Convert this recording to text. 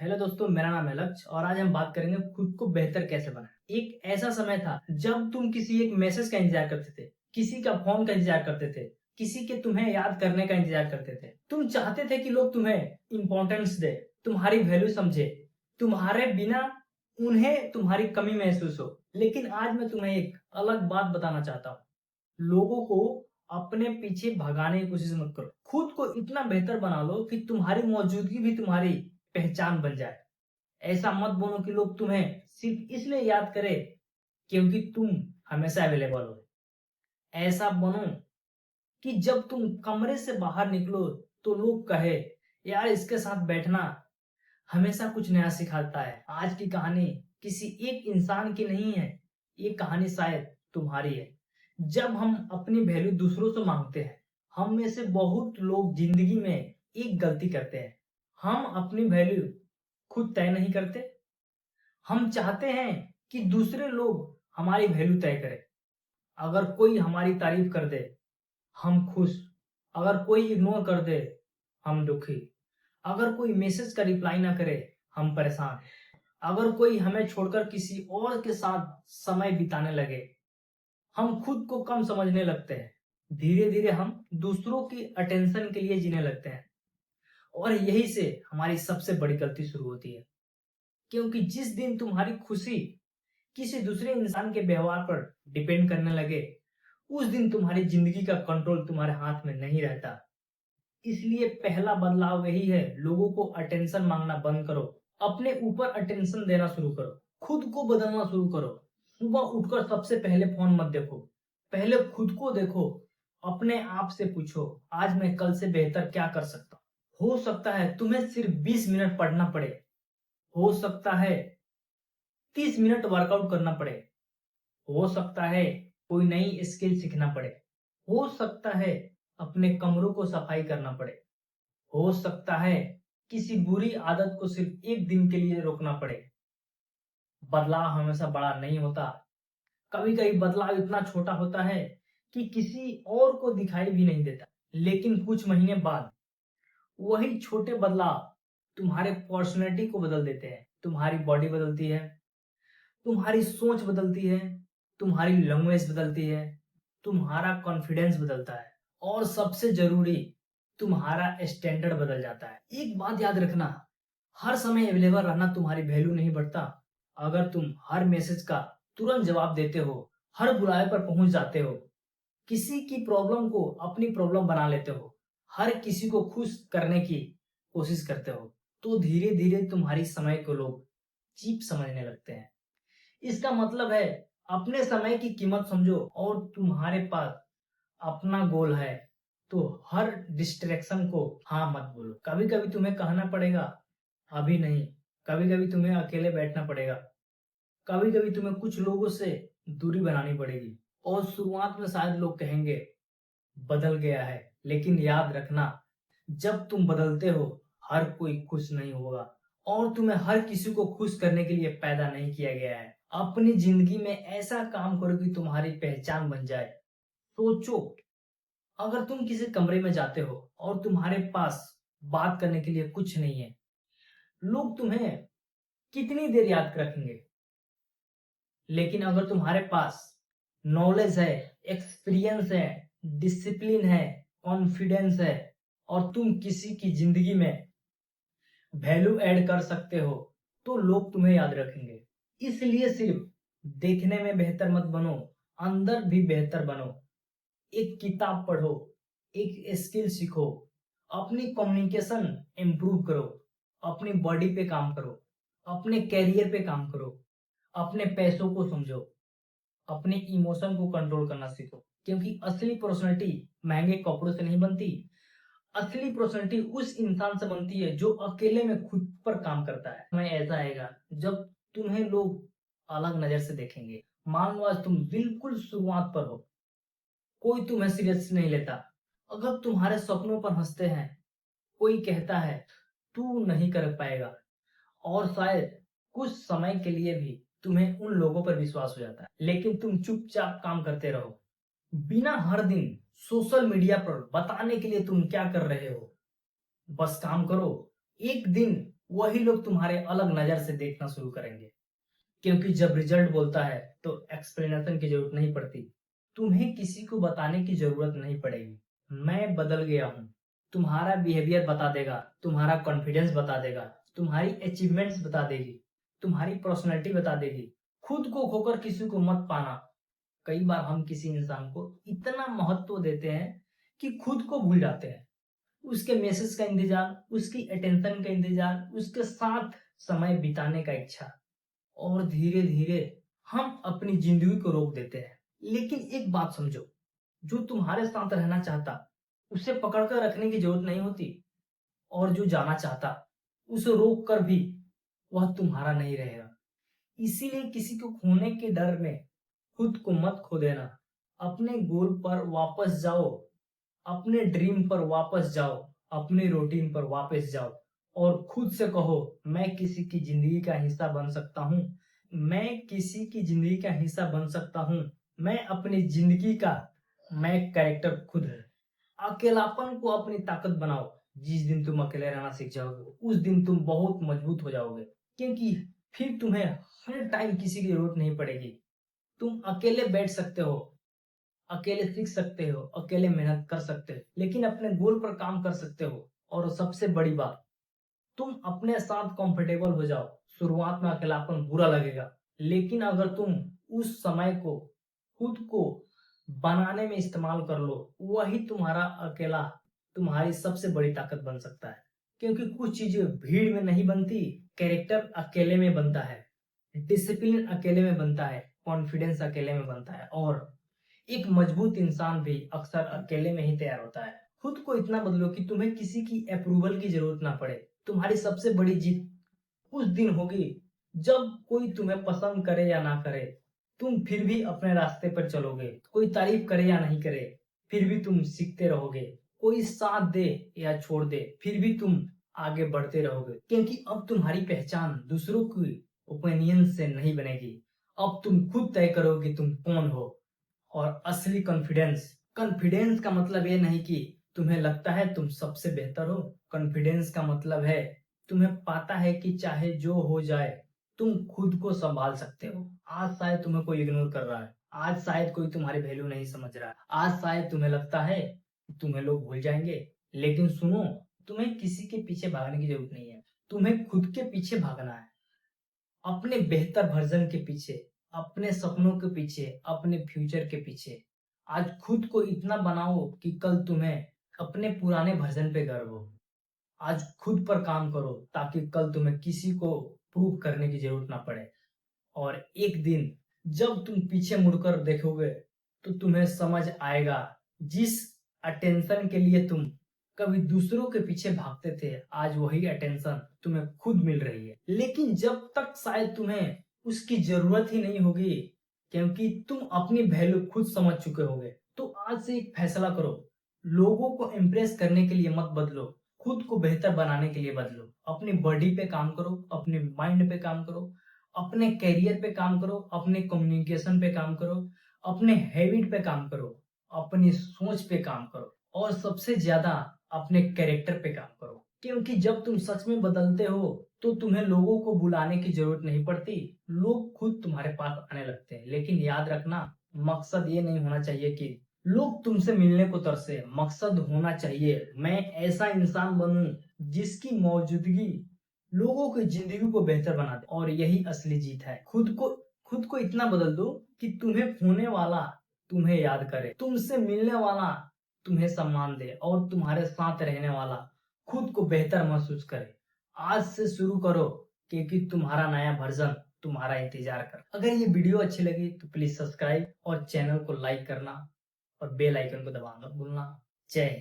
Hello दोस्तों, मेरा नाम है लक्ष्य और आज हम बात करेंगे खुद को बेहतर कैसे बनाएं। एक ऐसा समय था जब तुम किसी एक मैसेज का इंतजार करते थे, किसी का फोन का इंतजार करते थे, किसी के तुम्हें याद करने का इंतजार करते थे। तुम चाहते थे कि लोग तुम्हें इंपॉर्टेंस दे, तुम्हारी वैल्यू समझे, तुम्हारे बिना उन्हें तुम्हारी कमी महसूस हो। लेकिन आज मैं तुम्हें एक अलग बात बताना चाहता हूँ। लोगों को अपने पीछे भगाने की कोशिश मत करो। खुद को इतना बेहतर बना लो कि तुम्हारी मौजूदगी भी तुम्हारी पहचान बन जाए। ऐसा मत बनो कि लोग तुम्हें सिर्फ इसलिए याद करें क्योंकि तुम हमेशा अवेलेबल हो। ऐसा बनो कि जब तुम कमरे से बाहर निकलो तो लोग कहे, यार इसके साथ बैठना हमेशा कुछ नया सिखाता है। आज की कहानी किसी एक इंसान की नहीं है, ये कहानी शायद तुम्हारी है। जब हम अपनी वैल्यू दूसरों से मांगते हैं, हम में से बहुत लोग जिंदगी में एक गलती करते हैं। हम अपनी वैल्यू खुद तय नहीं करते। हम चाहते हैं कि दूसरे लोग हमारी वैल्यू तय करें। अगर कोई हमारी तारीफ कर दे, हम खुश। अगर कोई इग्नोर कर दे, हम दुखी। अगर कोई मैसेज का रिप्लाई ना करे, हम परेशान। अगर कोई हमें छोड़कर किसी और के साथ समय बिताने लगे, हम खुद को कम समझने लगते हैं। धीरे धीरे हम दूसरों की अटेंशन के लिए जीने लगते हैं और यही से हमारी सबसे बड़ी गलती शुरू होती है। क्योंकि जिस दिन तुम्हारी खुशी किसी दूसरे इंसान के व्यवहार पर डिपेंड करने लगे, उस दिन तुम्हारी जिंदगी का कंट्रोल तुम्हारे हाथ में नहीं रहता। इसलिए पहला बदलाव यही है, लोगों को अटेंशन मांगना बंद करो। अपने ऊपर अटेंशन देना शुरू करो। खुद को बदलना शुरू करो। सुबह उठकर सबसे पहले फोन मत देखो, पहले खुद को देखो। अपने आप से पूछो, आज मैं कल से बेहतर क्या कर सकता हूँ। हो सकता है तुम्हें सिर्फ 20 मिनट पढ़ना पड़े, हो सकता है 30 मिनट वर्कआउट करना पड़े, हो सकता है कोई नई स्किल सीखना पड़े, हो सकता है अपने कमरों को सफाई करना पड़े, हो सकता है किसी बुरी आदत को सिर्फ एक दिन के लिए रोकना पड़े। बदलाव हमेशा बड़ा नहीं होता। कभी कभी बदलाव इतना छोटा होता है कि किसी और को दिखाई भी नहीं देता, लेकिन कुछ महीने बाद वही छोटे बदलाव तुम्हारे पर्सनैलिटी को बदल देते हैं। तुम्हारी बॉडी बदलती है, तुम्हारी सोच बदलती है, तुम्हारी लैंग्वेज बदलती है, तुम्हारा कॉन्फिडेंस बदलता है और सबसे जरूरी, तुम्हारा स्टैंडर्ड बदल जाता है। एक बात याद रखना, हर समय अवेलेबल रहना तुम्हारी वैल्यू नहीं बढ़ता। अगर तुम हर मैसेज का तुरंत जवाब देते हो, हर बुलाए पर पहुंच जाते हो, किसी की प्रॉब्लम को अपनी प्रॉब्लम बना लेते हो, हर किसी को खुश करने की कोशिश करते हो, तो धीरे धीरे तुम्हारी समय को लोग चीप समझने लगते हैं। इसका मतलब है अपने समय की कीमत समझो और तुम्हारे पास अपना गोल है तो हर डिस्ट्रैक्शन को हाँ मत बोलो। कभी कभी तुम्हें कहना पड़ेगा अभी नहीं, कभी कभी तुम्हें अकेले बैठना पड़ेगा, कभी कभी तुम्हें कुछ लोगों से दूरी बनानी पड़ेगी। और शुरुआत में शायद लोग कहेंगे बदल गया है, लेकिन याद रखना, जब तुम बदलते हो हर कोई खुश नहीं होगा और तुम्हें हर किसी को खुश करने के लिए पैदा नहीं किया गया है। अपनी जिंदगी में ऐसा काम करो कि तुम्हारी पहचान बन जाए। सोचो, अगर तुम किसी कमरे में जाते हो और तुम्हारे पास बात करने के लिए कुछ नहीं है, लोग तुम्हें कितनी देर याद रखेंगे। लेकिन अगर तुम्हारे पास नॉलेज है, एक्सपीरियंस है, डिसिप्लिन है, कॉन्फिडेंस है और तुम किसी की जिंदगी में वैल्यू ऐड कर सकते हो, तो लोग तुम्हें याद रखेंगे। इसलिए सिर्फ देखने में बेहतर मत बनो, अंदर भी बेहतर बनो। एक किताब पढ़ो, एक स्किल सीखो, अपनी कम्युनिकेशन इंप्रूव करो, अपनी बॉडी पे काम करो, अपने कैरियर पे काम करो, अपने पैसों को समझो, अपने इमोशन को कंट्रोल करना सीखो। क्योंकि असली पर्सनैलिटी महंगे कपड़ों से नहीं बनती। असली पर्सनैलिटी उस इंसान से बनती है जो अकेले में खुद पर काम करता है। समय ऐसा आएगा जब तुम्हें लोग अलग नजर से देखेंगे। मान लो आज तुम बिल्कुल शुरुआत पर हो, कोई तुम्हें सीरियस नहीं लेता। अगर तुम्हारे सपनों पर हंसते हैं, कोई कहता है तू नहीं कर पाएगा, और शायद कुछ समय के लिए भी तुम्हें उन लोगों पर विश्वास हो जाता है, लेकिन तुम चुपचाप काम करते रहो बिना हर दिन सोशल मीडिया पर बताने के लिए तुम क्या कर रहे हो। बस काम करो। एक दिन वही लोग तुम्हारे अलग नजर से देखना शुरू करेंगे। क्योंकि जब रिजल्ट बोलता है तो एक्सप्लेनेशन की जरूरत नहीं पड़ती, तुम्हें किसी को बताने की जरूरत नहीं पड़ेगी। मैं बदल गया हूँ, तुम्हारा बिहेवियर बता देगा, तुम्हारा कॉन्फिडेंस बता देगा, तुम्हारी अचीवमेंट्स बता देगी, तुम्हारी पर्सनैलिटी बता देगी। खुद को खोकर किसी को मत पाना। कई बार हम किसी इंसान को इतना महत्व देते हैं कि खुद को भूल जाते हैं। उसके मैसेज का इंतजार, उसकी अटेंशन का इंतजार, उसके साथ समय बिताने का इच्छा, और धीरे धीरे हम अपनी जिंदगी को रोक देते हैं। लेकिन एक बात समझो, जो तुम्हारे साथ रहना चाहता उसे पकड़ कर रखने की जरूरत नहीं होती, और जो जाना चाहता उसे रोक कर भी वह तुम्हारा नहीं रहेगा। इसीलिए किसी को खोने के डर में खुद को मत खो देना। अपने गोल पर वापस जाओ, अपने ड्रीम पर वापस जाओ, अपनी रूटीन पर वापस जाओ, और खुद से कहो, मैं किसी की जिंदगी का हिस्सा बन सकता हूँ। मैं किसी की जिंदगी का हिस्सा बन सकता हूँ। मैं अपनी जिंदगी का मैं कैरेक्टर खुद है। अकेलापन को अपनी ताकत बनाओ। जिस दिन तुम अकेले रहना सीख जाओगे उस दिन तुम बहुत मजबूत हो जाओगे, क्योंकि फिर तुम्हें हर टाइम किसी की जरूरत नहीं पड़ेगी। तुम अकेले बैठ सकते हो, अकेले सीख सकते हो, अकेले मेहनत कर सकते हो, लेकिन अपने गोल पर काम कर सकते हो। और सबसे बड़ी बात, तुम अपने साथ कंफर्टेबल हो जाओ। शुरुआत में अकेलापन बुरा लगेगा, लेकिन अगर तुम उस समय को खुद को बनाने में इस्तेमाल कर लो, वही तुम्हारा अकेला तुम्हारी सबसे बड़ी ताकत बन सकता है। क्योंकि कुछ चीजें भीड़ में नहीं बनती, कैरेक्टर अकेले में बनता है, डिसिप्लिन अकेले में बनता है, कॉन्फिडेंस अकेले में बनता है, और एक मजबूत इंसान भी अक्सर अकेले में ही तैयार होता है। खुद को इतना बदलो कि तुम्हें किसी की अप्रूवल की जरूरत ना पड़े। तुम्हारी सबसे बड़ी जीत उस दिन होगी जब कोई तुम्हें पसंद करे या ना करे, तुम फिर भी अपने रास्ते पर चलोगे। कोई तारीफ करे या नहीं करे, फिर भी तुम सीखते रहोगे। कोई साथ दे या छोड़ दे, फिर भी तुम आगे बढ़ते रहोगे। क्योंकि अब तुम्हारी पहचान दूसरों की ओपिनियन से नहीं बनेगी। अब तुम खुद तय करो कि तुम कौन हो। और असली कॉन्फिडेंस, कॉन्फिडेंस का मतलब ये नहीं कि तुम्हें लगता है तुम सबसे बेहतर हो। कॉन्फिडेंस का मतलब है तुम्हें पता है कि चाहे जो हो जाए तुम खुद को संभाल सकते हो। आज शायद तुम्हें कोई इग्नोर कर रहा है, आज शायद कोई तुम्हारी वैल्यू नहीं समझ रहा है, आज शायद तुम्हें लगता है कि तुम्हें लोग भूल जाएंगे, लेकिन सुनो, तुम्हें किसी के पीछे भागने की जरूरत नहीं है। तुम्हें खुद के पीछे भागना है, अपने बेहतर वर्जन के पीछे, अपने सपनों के पीछे, अपने फ्यूचर के पीछे। आज खुद को इतना बनाओ कि कल तुम्हें अपने पुराने वर्जन पे गर्व हो। आज खुद पर काम करो ताकि कल तुम्हें किसी को प्रूव करने की जरूरत ना पड़े। और एक दिन जब तुम पीछे मुड़कर देखोगे तो तुम्हें समझ आएगा, जिस अटेंशन के लिए तुम कभी दूसरों के पीछे भागते थे, आज वही अटेंशन तुम्हें खुद मिल रही है। लेकिन जब तक शायद तुम्हें उसकी जरूरत ही नहीं होगी, क्योंकि तुम अपनी वैल्यू खुद समझ चुके होगे। तो आज से एक फैसला करो, लोगों को इम्प्रेस करने के लिए मत बदलो, खुद को बेहतर बनाने के लिए बदलो। अपनी बॉडी पे काम करो, अपने माइंड पे काम करो, अपने कैरियर पे काम करो, अपने कम्युनिकेशन पे काम करो, अपने हैबिट पे काम करो, अपनी सोच पे काम करो, और सबसे ज्यादा अपने कैरेक्टर पे काम करो। क्योंकि जब तुम सच में बदलते हो तो तुम्हें लोगों को बुलाने की जरूरत नहीं पड़ती, लोग खुद तुम्हारे पास आने लगते हैं। लेकिन याद रखना, मकसद ये नहीं होना चाहिए कि लोग तुमसे मिलने को तरसे। मकसद होना चाहिए, मैं ऐसा इंसान बनूं जिसकी मौजूदगी लोगों की जिंदगी को बेहतर बना दे। और यही असली जीत है। खुद को इतना बदल दो कि तुम्हें खोने वाला तुम्हें याद करे, तुमसे मिलने वाला तुम्हें सम्मान दे, और तुम्हारे साथ रहने वाला खुद को बेहतर महसूस करे। आज से शुरू करो, क्योंकि तुम्हारा नया वर्जन तुम्हारा इंतजार कर। अगर ये वीडियो अच्छी लगी तो प्लीज सब्सक्राइब और चैनल को लाइक करना, और बेल आइकन को दबाना मत भूलना। जय हिंद।